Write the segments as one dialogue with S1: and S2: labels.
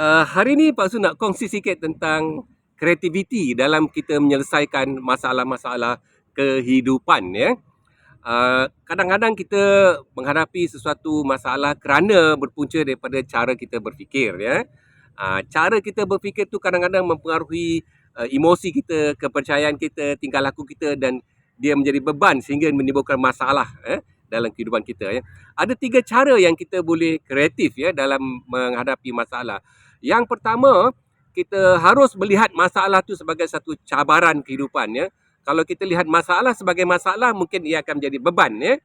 S1: Hari ni Pak Su nak kongsi sikit tentang kreativiti dalam kita menyelesaikan masalah-masalah kehidupan, ya. Kadang-kadang kita menghadapi sesuatu masalah kerana berpunca daripada cara kita berfikir, ya. Cara kita berfikir tu kadang-kadang mempengaruhi emosi kita, kepercayaan kita, tingkah laku kita, dan dia menjadi beban sehingga menimbulkan masalah, dalam kehidupan kita, ya. Ada 3 cara yang kita boleh kreatif, ya, dalam menghadapi masalah. Yang pertama, kita harus melihat masalah tu sebagai satu cabaran kehidupan, ya. Kalau kita lihat masalah sebagai masalah, mungkin ia akan menjadi beban, ya.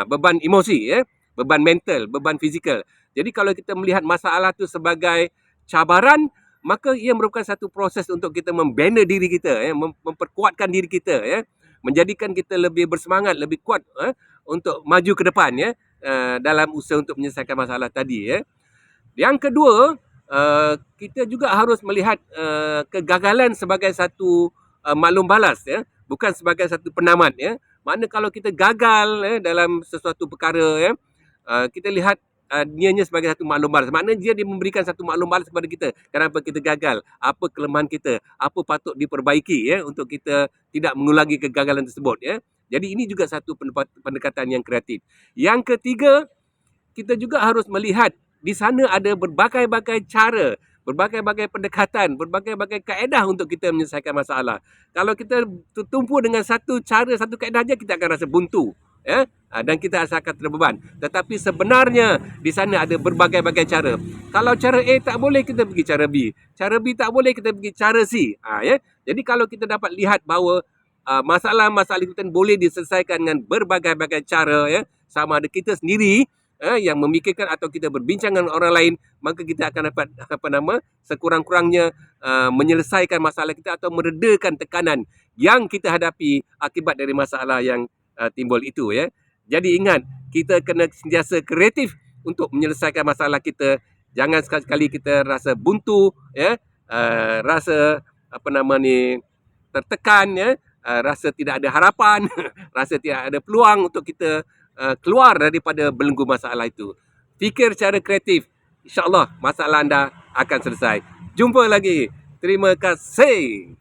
S1: Beban emosi, ya, beban mental, beban fizikal. Jadi kalau kita melihat masalah tu sebagai cabaran, maka ia merupakan satu proses untuk kita membina diri kita, ya, memperkuatkan diri kita, ya, menjadikan kita lebih bersemangat, lebih kuat, untuk maju ke depan, ya, dalam usaha untuk menyelesaikan masalah tadi, ya. Yang kedua, kita juga harus melihat kegagalan sebagai satu maklum balas, ya, bukan sebagai satu penamat, ya. Makna kalau kita gagal, ya, dalam sesuatu perkara, ya, kita lihat nianya sebagai satu maklum balas. Maknanya dia memberikan satu maklum balas kepada kita. Kenapa kita gagal? Apa kelemahan kita? Apa patut diperbaiki, ya, untuk kita tidak mengulangi kegagalan tersebut, ya. Jadi ini juga satu pendekatan yang kreatif. Yang ketiga, kita juga harus melihat di sana ada berbagai-bagai cara, berbagai-bagai pendekatan, berbagai-bagai kaedah untuk kita menyelesaikan masalah. Kalau kita tertumpu dengan satu cara, satu kaedah saja, kita akan rasa buntu, ya, dan kita akan terbeban. Tetapi sebenarnya di sana ada berbagai-bagai cara. Kalau cara A tak boleh, kita pergi cara B. Cara B tak boleh, kita pergi cara C. Ya. Jadi kalau kita dapat lihat bahawa masalah-masalah itu boleh diselesaikan dengan berbagai-bagai cara, ya, sama ada kita sendiri yang memikirkan atau kita berbincang dengan orang lain, maka kita akan dapat sekurang-kurangnya menyelesaikan masalah kita atau meredakan tekanan yang kita hadapi akibat dari masalah yang timbul itu, ya. Jadi ingat, kita kena sentiasa kreatif untuk menyelesaikan masalah kita. Jangan sekali-kali kita rasa buntu, ya, rasa tertekan, ya, rasa tidak ada harapan, rasa tidak ada peluang untuk kita keluar daripada belenggu masalah itu. Fikir secara kreatif, insya-Allah masalah anda akan selesai. Jumpa lagi. Terima kasih.